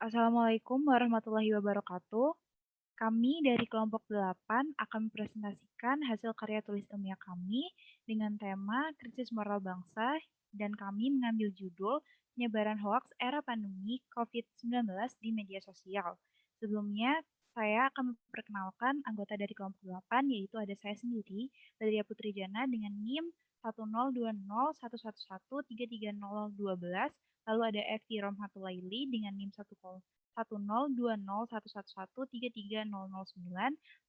Assalamualaikum warahmatullahi wabarakatuh. Kami dari kelompok 8 akan mempresentasikan hasil karya tulis ilmiah kami dengan tema Krisis Moral Bangsa dan kami mengambil judul Penyebaran Hoaks Era Pandemi COVID-19 di Media Sosial. Sebelumnya, saya akan memperkenalkan anggota dari kelompok 8, yaitu ada saya sendiri, Badria Putri Jana dengan NIM 1020111330012, lalu ada Evi Romhatulaili dengan NIM 1020111133009,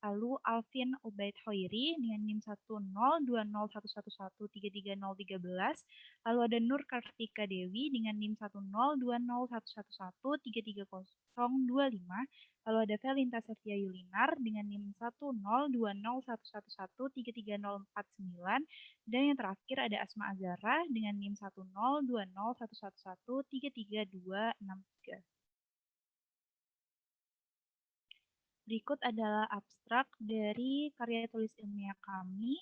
lalu Alvin Ubaid Hoiri dengan NIM 1020111133013, lalu ada Nur Kartika Dewi dengan NIM 1020111133025, lalu ada Velinta Sevia Yulinar dengan NIM 1020111133049, dan yang terakhir ada Asma Azara dengan NIM 1020111133263. Berikut adalah abstrak dari karya tulis ilmiah kami.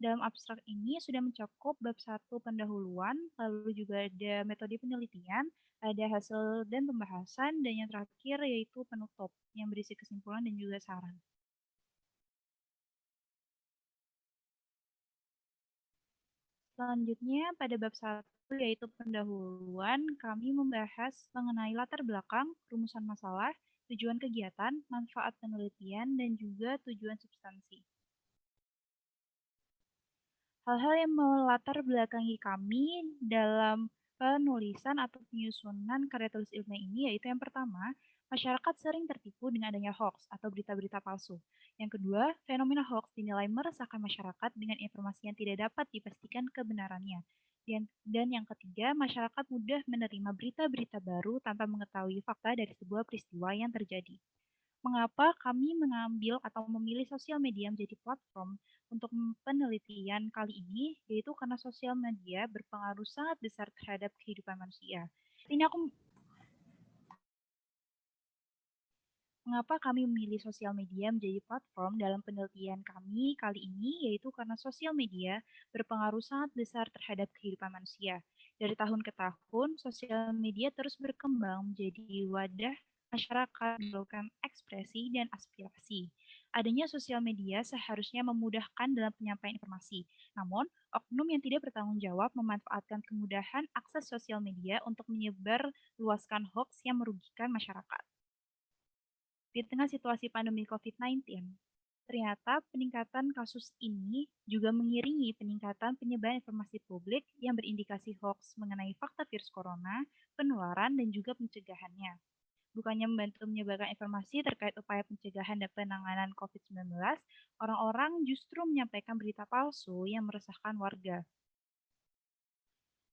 Dalam abstrak ini sudah mencakup bab 1 pendahuluan, lalu juga ada metode penelitian, ada hasil dan pembahasan, dan yang terakhir yaitu penutup yang berisi kesimpulan dan juga saran. Selanjutnya pada bab 1 yaitu pendahuluan, kami membahas mengenai latar belakang, rumusan masalah, tujuan kegiatan, manfaat penelitian, dan juga tujuan substansi. Hal-hal yang melatar belakangi kami dalam penulisan atau penyusunan karya tulis ilmiah ini yaitu yang pertama, masyarakat sering tertipu dengan adanya hoax atau berita-berita palsu. Yang kedua, fenomena hoax dinilai meresahkan masyarakat dengan informasi yang tidak dapat dipastikan kebenarannya. Dan yang ketiga, masyarakat mudah menerima berita-berita baru tanpa mengetahui fakta dari sebuah peristiwa yang terjadi. Mengapa kami mengambil atau memilih sosial media menjadi platform untuk penelitian kali ini, yaitu karena sosial media berpengaruh sangat besar terhadap kehidupan manusia. Ini aku Mengapa kami memilih sosial media menjadi platform dalam penelitian kami kali ini, yaitu karena sosial media berpengaruh sangat besar terhadap kehidupan manusia. Dari tahun ke tahun, sosial media terus berkembang menjadi wadah masyarakat melakukan ekspresi dan aspirasi. Adanya sosial media seharusnya memudahkan dalam penyampaian informasi. Namun, oknum yang tidak bertanggung jawab memanfaatkan kemudahan akses sosial media untuk menyebar luaskan hoax yang merugikan masyarakat. Di tengah situasi pandemi COVID-19, ternyata peningkatan kasus ini juga mengiringi peningkatan penyebaran informasi publik yang berindikasi hoax mengenai fakta virus corona, penularan, dan juga pencegahannya. Bukannya membantu menyebarkan informasi terkait upaya pencegahan dan penanganan COVID-19, orang-orang justru menyampaikan berita palsu yang meresahkan warga.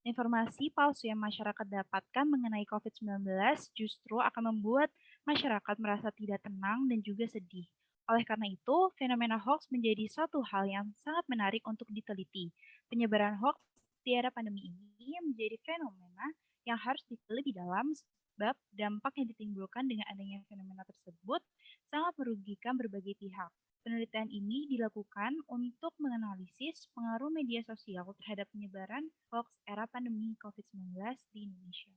Informasi palsu yang masyarakat dapatkan mengenai COVID-19 justru akan membuat masyarakat merasa tidak tenang dan juga sedih. Oleh karena itu, fenomena hoax menjadi satu hal yang sangat menarik untuk diteliti. Penyebaran hoax di era pandemi ini menjadi fenomena yang harus diteliti lebih dalam sebab dampak yang ditimbulkan dengan adanya fenomena tersebut sangat merugikan berbagai pihak. Penelitian ini dilakukan untuk menganalisis pengaruh media sosial terhadap penyebaran hoax era pandemi COVID-19 di Indonesia.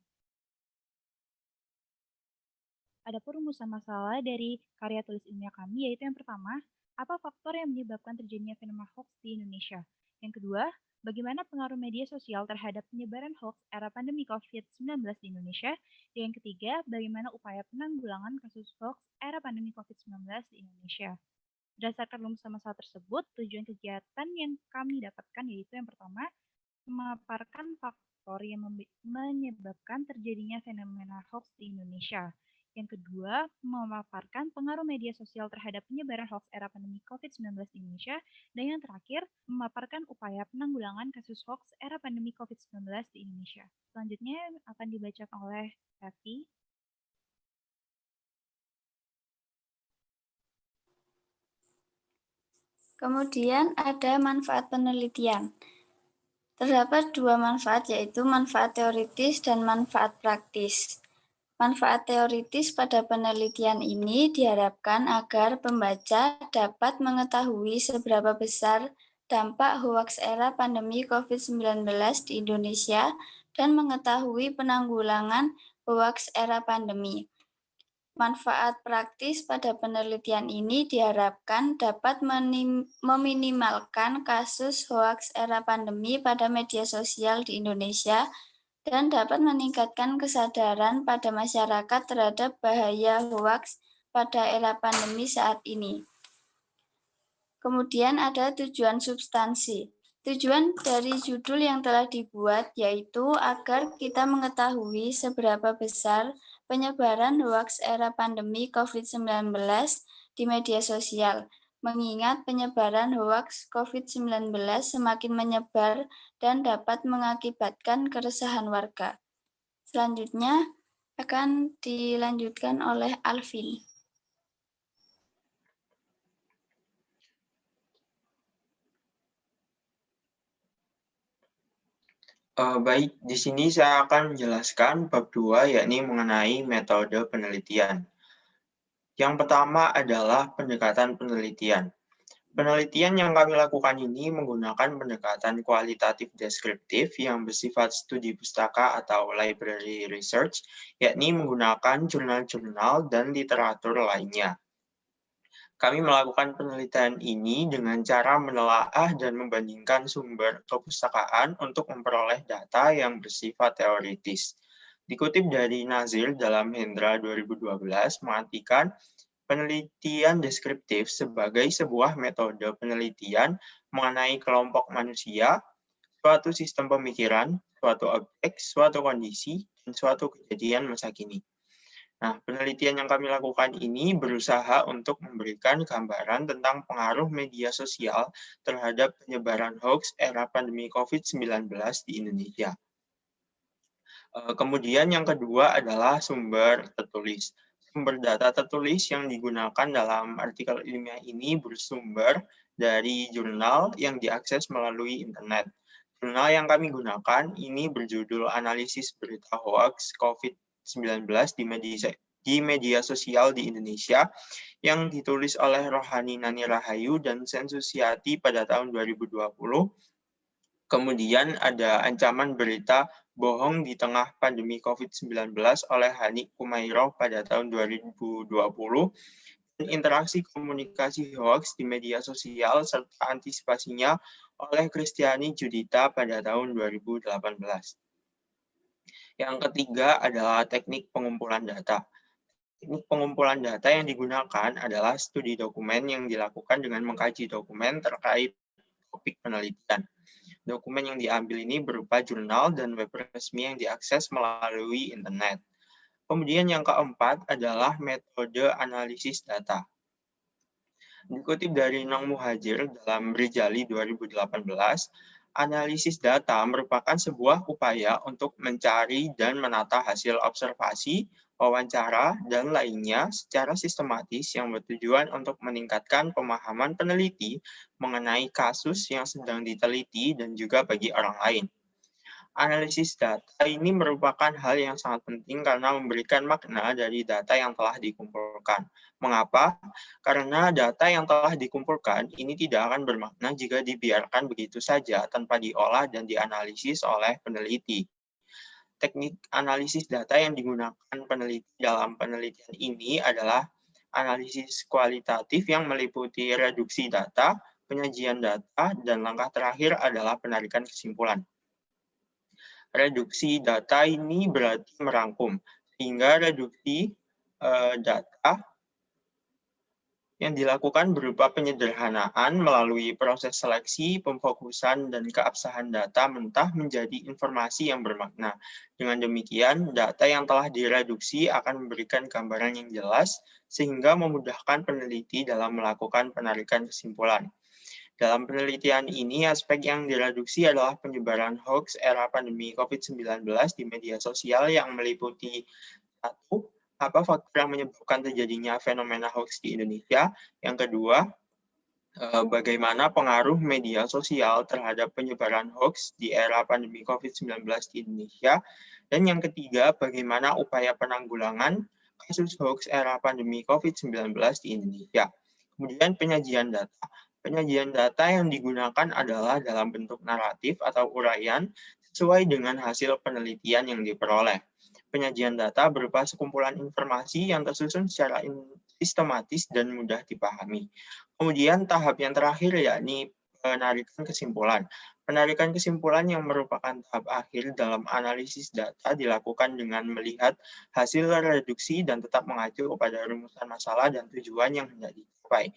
Adapun rumusan masalah dari karya tulis ilmiah kami yaitu yang pertama, apa faktor yang menyebabkan terjadinya fenomena hoax di Indonesia? Yang kedua, bagaimana pengaruh media sosial terhadap penyebaran hoax era pandemi COVID-19 di Indonesia? Dan yang ketiga, bagaimana upaya penanggulangan kasus hoax era pandemi COVID-19 di Indonesia? Berdasarkan rumusan masalah tersebut, tujuan kegiatan yang kami dapatkan yaitu yang pertama, memaparkan faktor yang menyebabkan terjadinya fenomena hoax di Indonesia. Yang kedua, memaparkan pengaruh media sosial terhadap penyebaran hoax era pandemi COVID-19 di Indonesia. Dan yang terakhir, memaparkan upaya penanggulangan kasus hoax era pandemi COVID-19 di Indonesia. Selanjutnya akan dibacakan oleh Raffi. Kemudian ada manfaat penelitian. Terdapat dua manfaat, yaitu manfaat teoritis dan manfaat praktis. Manfaat teoritis pada penelitian ini diharapkan agar pembaca dapat mengetahui seberapa besar dampak hoaks era pandemi COVID-19 di Indonesia dan mengetahui penanggulangan hoaks era pandemi. Manfaat praktis pada penelitian ini diharapkan dapat meminimalkan kasus hoaks era pandemi pada media sosial di Indonesia dan dapat meningkatkan kesadaran pada masyarakat terhadap bahaya hoaks pada era pandemi saat ini. Kemudian ada tujuan substansi. Tujuan dari judul yang telah dibuat yaitu agar kita mengetahui seberapa besar penyebaran hoaks era pandemi COVID-19 di media sosial, mengingat penyebaran hoaks COVID-19 semakin menyebar dan dapat mengakibatkan keresahan warga. Selanjutnya akan dilanjutkan oleh Alvin. Baik, di sini saya akan menjelaskan bab 2, yakni mengenai metode penelitian. Yang pertama adalah pendekatan penelitian. Penelitian yang kami lakukan ini menggunakan pendekatan kualitatif deskriptif yang bersifat studi pustaka atau library research, yakni menggunakan jurnal-jurnal dan literatur lainnya. Kami melakukan penelitian ini dengan cara menelaah dan membandingkan sumber perpustakaan untuk memperoleh data yang bersifat teoritis. Dikutip dari Nazir dalam Hendra 2012 mengartikan penelitian deskriptif sebagai sebuah metode penelitian mengenai kelompok manusia, suatu sistem pemikiran, suatu objek, suatu kondisi, dan suatu kejadian masa kini. Nah, penelitian yang kami lakukan ini berusaha untuk memberikan gambaran tentang pengaruh media sosial terhadap penyebaran hoax era pandemi COVID-19 di Indonesia. Kemudian yang kedua adalah sumber tertulis. Sumber data tertulis yang digunakan dalam artikel ilmiah ini bersumber dari jurnal yang diakses melalui internet. Jurnal yang kami gunakan ini berjudul Analisis Berita Hoax COVID-19 di media sosial di Indonesia yang ditulis oleh Rohani Nani Rahayu dan Sensusiati pada tahun 2020. Kemudian ada ancaman berita bohong di tengah pandemi COVID-19 oleh Hani Kumairo pada tahun 2020, dan interaksi komunikasi hoax di media sosial serta antisipasinya oleh Kristiani Judita pada tahun 2018. Yang ketiga adalah teknik pengumpulan data. Teknik pengumpulan data yang digunakan adalah studi dokumen yang dilakukan dengan mengkaji dokumen terkait topik penelitian. Dokumen yang diambil ini berupa jurnal dan web resmi yang diakses melalui internet. Kemudian yang keempat adalah metode analisis data. Dikutip dari Nong Muhajir dalam Rijali 2018, analisis data merupakan sebuah upaya untuk mencari dan menata hasil observasi, wawancara, dan lainnya secara sistematis yang bertujuan untuk meningkatkan pemahaman peneliti mengenai kasus yang sedang diteliti dan juga bagi orang lain. Analisis data ini merupakan hal yang sangat penting karena memberikan makna dari data yang telah dikumpulkan. Mengapa? Karena data yang telah dikumpulkan ini tidak akan bermakna jika dibiarkan begitu saja tanpa diolah dan dianalisis oleh peneliti. Teknik analisis data yang digunakan peneliti dalam penelitian ini adalah analisis kualitatif yang meliputi reduksi data, penyajian data, dan langkah terakhir adalah penarikan kesimpulan. Reduksi data ini berarti merangkum, sehingga reduksi data yang dilakukan berupa penyederhanaan melalui proses seleksi, pemfokusan, dan keabsahan data mentah menjadi informasi yang bermakna. Dengan demikian, data yang telah direduksi akan memberikan gambaran yang jelas, sehingga memudahkan peneliti dalam melakukan penarikan kesimpulan. Dalam penelitian ini, aspek yang direduksi adalah penyebaran hoax era pandemi COVID-19 di media sosial yang meliputi satu, apa faktor yang menyebabkan terjadinya fenomena hoax di Indonesia. Yang kedua, bagaimana pengaruh media sosial terhadap penyebaran hoax di era pandemi COVID-19 di Indonesia. Dan yang ketiga, bagaimana upaya penanggulangan kasus hoax era pandemi COVID-19 di Indonesia. Kemudian penyajian data. Penyajian data yang digunakan adalah dalam bentuk naratif atau uraian, sesuai dengan hasil penelitian yang diperoleh. Penyajian data berupa sekumpulan informasi yang tersusun secara sistematis dan mudah dipahami. Kemudian tahap yang terakhir yakni penarikan kesimpulan. Penarikan kesimpulan yang merupakan tahap akhir dalam analisis data dilakukan dengan melihat hasil reduksi dan tetap mengacu kepada rumusan masalah dan tujuan yang hendak dicapai.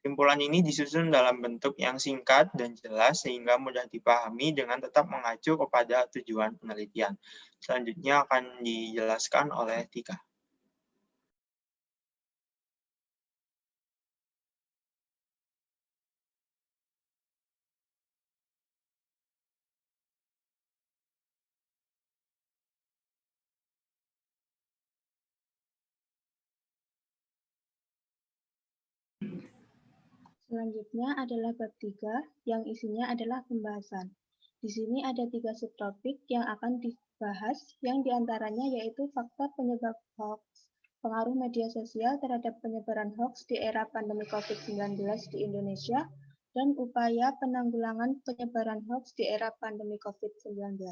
Kesimpulan ini disusun dalam bentuk yang singkat dan jelas sehingga mudah dipahami dengan tetap mengacu kepada tujuan penelitian. Selanjutnya akan dijelaskan oleh Tika. Selanjutnya adalah bab 3 yang isinya adalah pembahasan. Di sini ada 3 subtopik yang akan dibahas, yang diantaranya yaitu faktor penyebab hoax, pengaruh media sosial terhadap penyebaran hoax di era pandemi COVID-19 di Indonesia, dan upaya penanggulangan penyebaran hoax di era pandemi COVID-19.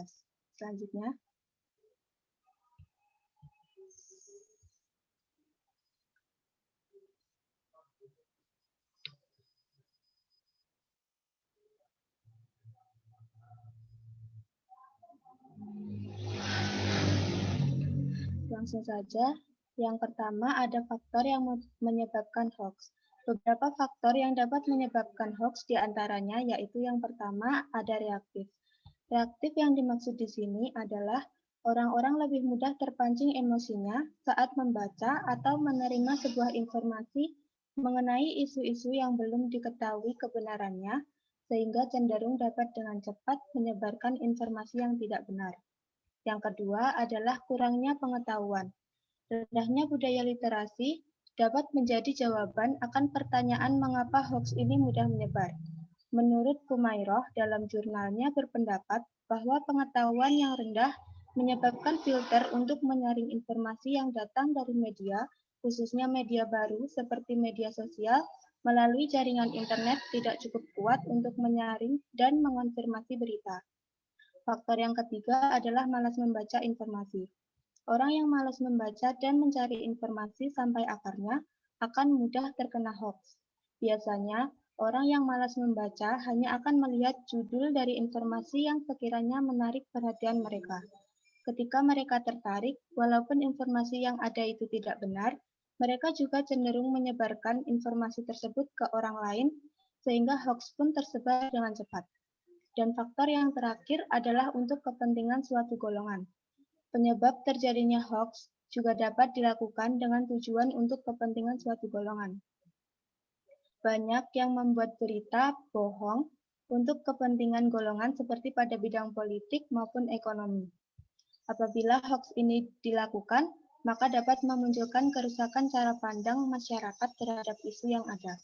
Selanjutnya. Langsung saja, yang pertama ada faktor yang menyebabkan hoax. Beberapa faktor yang dapat menyebabkan hoax diantaranya yaitu yang pertama ada reaktif. Reaktif yang dimaksud di sini adalah orang-orang lebih mudah terpancing emosinya saat membaca atau menerima sebuah informasi mengenai isu-isu yang belum diketahui kebenarannya, sehingga cenderung dapat dengan cepat menyebarkan informasi yang tidak benar. Yang kedua adalah kurangnya pengetahuan. Rendahnya budaya literasi dapat menjadi jawaban akan pertanyaan mengapa hoax ini mudah menyebar. Menurut Kumairoh dalam jurnalnya berpendapat bahwa pengetahuan yang rendah menyebabkan filter untuk menyaring informasi yang datang dari media, khususnya media baru seperti media sosial, melalui jaringan internet tidak cukup kuat untuk menyaring dan mengonfirmasi berita. Faktor yang ketiga adalah malas membaca informasi. Orang yang malas membaca dan mencari informasi sampai akarnya akan mudah terkena hoax. Biasanya, orang yang malas membaca hanya akan melihat judul dari informasi yang sekiranya menarik perhatian mereka. Ketika mereka tertarik, walaupun informasi yang ada itu tidak benar, mereka juga cenderung menyebarkan informasi tersebut ke orang lain, sehingga hoax pun tersebar dengan cepat. Dan faktor yang terakhir adalah untuk kepentingan suatu golongan. Penyebab terjadinya hoax juga dapat dilakukan dengan tujuan untuk kepentingan suatu golongan. Banyak yang membuat berita bohong untuk kepentingan golongan seperti pada bidang politik maupun ekonomi. Apabila hoax ini dilakukan, maka dapat memunculkan kerusakan cara pandang masyarakat terhadap isu yang ada.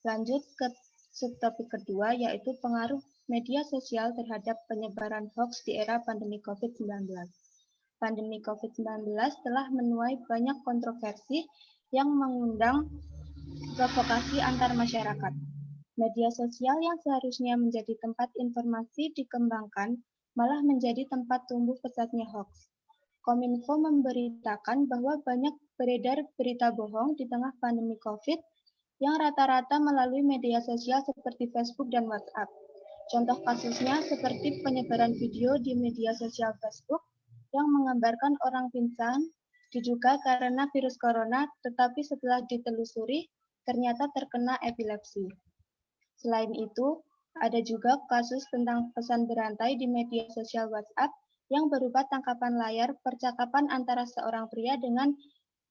Lanjut ke subtopik kedua, yaitu pengaruh media sosial terhadap penyebaran hoax di era pandemi COVID-19. Pandemi COVID-19 telah menuai banyak kontroversi yang mengundang provokasi antar masyarakat. Media sosial yang seharusnya menjadi tempat informasi dikembangkan malah menjadi tempat tumbuh pesatnya hoax. Kominfo memberitakan bahwa banyak beredar berita bohong di tengah pandemi COVID yang rata-rata melalui media sosial seperti Facebook dan WhatsApp. Contoh kasusnya seperti penyebaran video di media sosial Facebook yang menggambarkan orang pingsan diduga karena virus corona, tetapi setelah ditelusuri ternyata terkena epilepsi. Selain itu, ada juga kasus tentang pesan berantai di media sosial WhatsApp yang berupa tangkapan layar percakapan antara seorang pria dengan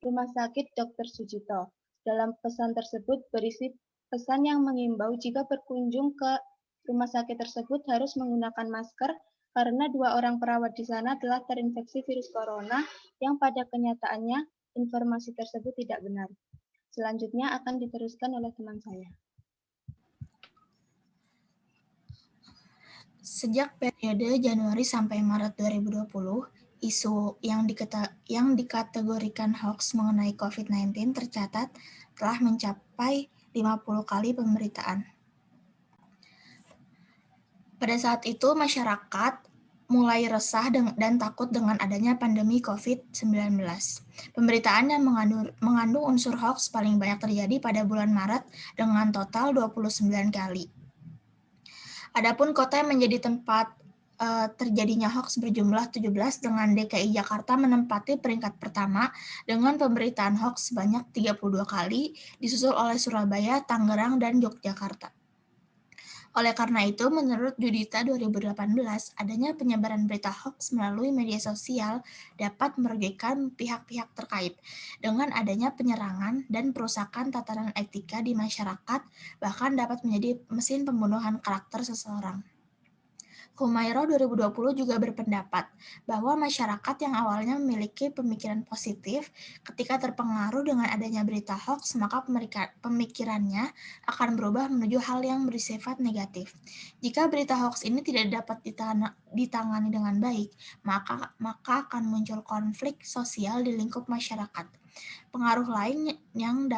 Rumah Sakit Dr. Sujito. Dalam pesan tersebut berisi pesan yang mengimbau jika berkunjung ke rumah sakit tersebut harus menggunakan masker karena 2 orang perawat di sana telah terinfeksi virus corona yang pada kenyataannya informasi tersebut tidak benar. Selanjutnya akan diteruskan oleh teman saya. Sejak periode Januari sampai Maret 2020, isu yang dikategorikan hoax mengenai COVID-19 tercatat telah mencapai 50 kali pemberitaan. Pada saat itu, masyarakat mulai resah dan takut dengan adanya pandemi COVID-19. Pemberitaan yang mengandung unsur hoax paling banyak terjadi pada bulan Maret dengan total 29 kali. Adapun kota yang menjadi tempat terjadinya hoax berjumlah 17 dengan DKI Jakarta menempati peringkat pertama dengan pemberitaan hoax sebanyak 32 kali, disusul oleh Surabaya, Tangerang, dan Yogyakarta. Oleh karena itu, menurut Judita 2018, adanya penyebaran berita hoax melalui media sosial dapat merugikan pihak-pihak terkait dengan adanya penyerangan dan perusakan tatanan etika di masyarakat, bahkan dapat menjadi mesin pembunuhan karakter seseorang. Humairah 2020 juga berpendapat bahwa masyarakat yang awalnya memiliki pemikiran positif ketika terpengaruh dengan adanya berita hoax, maka pemikirannya akan berubah menuju hal yang bersifat negatif. Jika berita hoax ini tidak dapat ditangani dengan baik, maka akan muncul konflik sosial di lingkup masyarakat. Pengaruh lain yang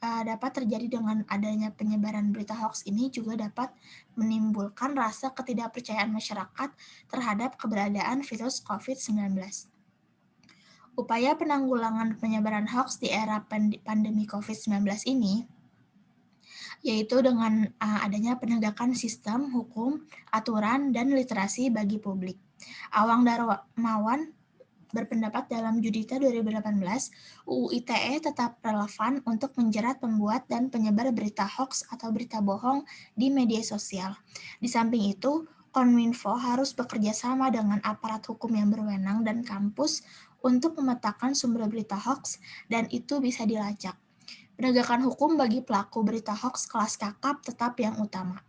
dapat terjadi dengan adanya penyebaran berita hoax ini juga dapat menimbulkan rasa ketidakpercayaan masyarakat terhadap keberadaan virus COVID-19. Upaya penanggulangan penyebaran hoax di era pandemi COVID-19 ini yaitu dengan adanya penegakan sistem, hukum, aturan, dan literasi bagi publik. Awang Darmawan berpendapat dalam Judita 2018, UU ITE tetap relevan untuk menjerat pembuat dan penyebar berita hoax atau berita bohong di media sosial. Di samping itu, Kominfo harus bekerja sama dengan aparat hukum yang berwenang dan kampus untuk memetakan sumber berita hoax, dan itu bisa dilacak. Penegakan hukum bagi pelaku berita hoax kelas kakap tetap yang utama.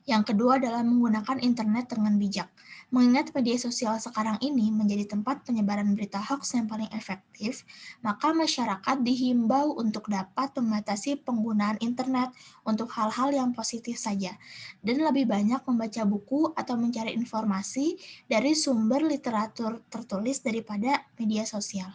Yang kedua adalah menggunakan internet dengan bijak. Mengingat media sosial sekarang ini menjadi tempat penyebaran berita hoax yang paling efektif, maka masyarakat dihimbau untuk dapat membatasi penggunaan internet untuk hal-hal yang positif saja, dan lebih banyak membaca buku atau mencari informasi dari sumber literatur tertulis daripada media sosial.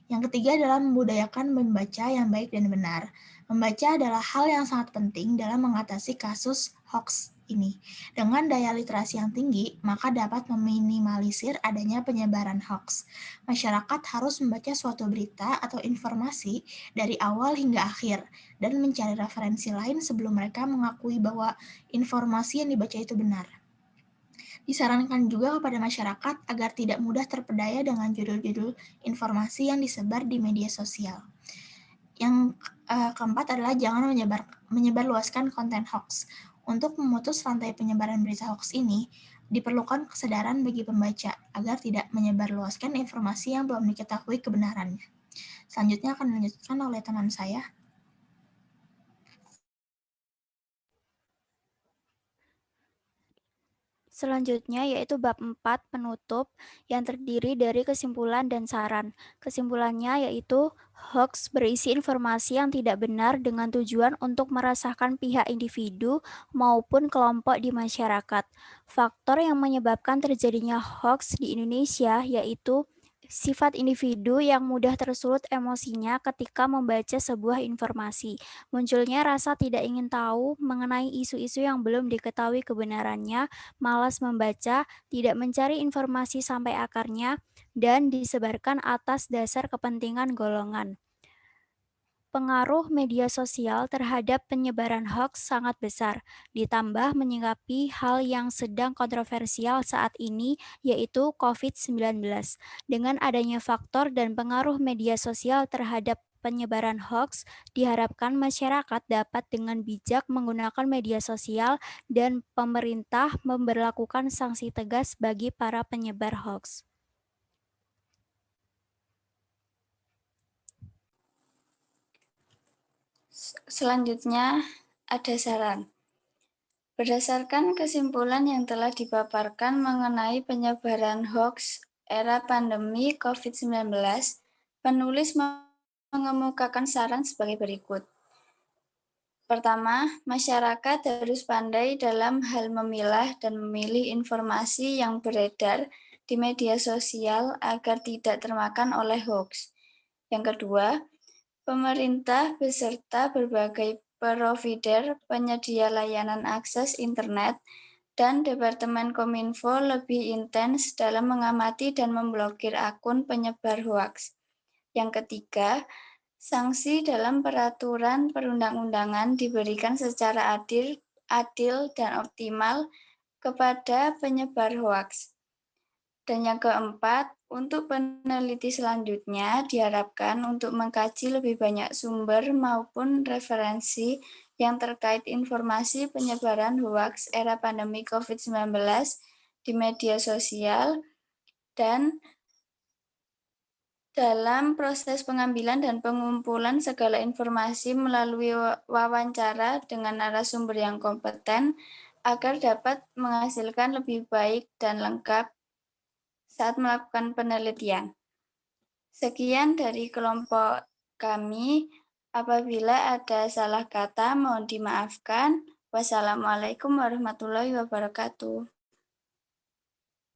Yang ketiga adalah membudayakan membaca yang baik dan benar. Membaca adalah hal yang sangat penting dalam mengatasi kasus hoax ini. Dengan daya literasi yang tinggi, maka dapat meminimalisir adanya penyebaran hoax. Masyarakat harus membaca suatu berita atau informasi dari awal hingga akhir dan mencari referensi lain sebelum mereka mengakui bahwa informasi yang dibaca itu benar. Disarankan juga kepada masyarakat agar tidak mudah terpedaya dengan judul-judul informasi yang disebar di media sosial. Yang keempat adalah jangan menyebarluaskan konten hoax. Untuk memutus rantai penyebaran berita hoax ini, diperlukan kesadaran bagi pembaca agar tidak menyebarluaskan informasi yang belum diketahui kebenarannya. Selanjutnya akan dilanjutkan oleh teman saya. Selanjutnya yaitu bab 4 penutup yang terdiri dari kesimpulan dan saran. Kesimpulannya yaitu hoax berisi informasi yang tidak benar dengan tujuan untuk meresahkan pihak individu maupun kelompok di masyarakat. Faktor yang menyebabkan terjadinya hoax di Indonesia yaitu sifat individu yang mudah tersulut emosinya ketika membaca sebuah informasi. Munculnya rasa tidak ingin tahu mengenai isu-isu yang belum diketahui kebenarannya, malas membaca, tidak mencari informasi sampai akarnya, dan disebarkan atas dasar kepentingan golongan. Pengaruh media sosial terhadap penyebaran hoax sangat besar, ditambah menyikapi hal yang sedang kontroversial saat ini, yaitu COVID-19. Dengan adanya faktor dan pengaruh media sosial terhadap penyebaran hoax, diharapkan masyarakat dapat dengan bijak menggunakan media sosial dan pemerintah memberlakukan sanksi tegas bagi para penyebar hoax. Selanjutnya ada saran. Berdasarkan kesimpulan yang telah dipaparkan mengenai penyebaran hoax era pandemi COVID-19, penulis mengemukakan saran sebagai berikut. Pertama, masyarakat harus pandai dalam hal memilah dan memilih informasi yang beredar di media sosial agar tidak termakan oleh hoax. Yang kedua, pemerintah beserta berbagai provider penyedia layanan akses internet dan Departemen Kominfo lebih intens dalam mengamati dan memblokir akun penyebar hoaks. Yang ketiga, sanksi dalam peraturan perundang-undangan diberikan secara adil dan optimal kepada penyebar hoaks. Dan yang keempat, untuk peneliti selanjutnya diharapkan untuk mengkaji lebih banyak sumber maupun referensi yang terkait informasi penyebaran hoaks era pandemi COVID-19 di media sosial dan dalam proses pengambilan dan pengumpulan segala informasi melalui wawancara dengan narasumber yang kompeten agar dapat menghasilkan lebih baik dan lengkap saat melakukan penelitian. Sekian dari kelompok kami. Apabila ada salah kata, mohon dimaafkan. Wassalamualaikum warahmatullahi wabarakatuh.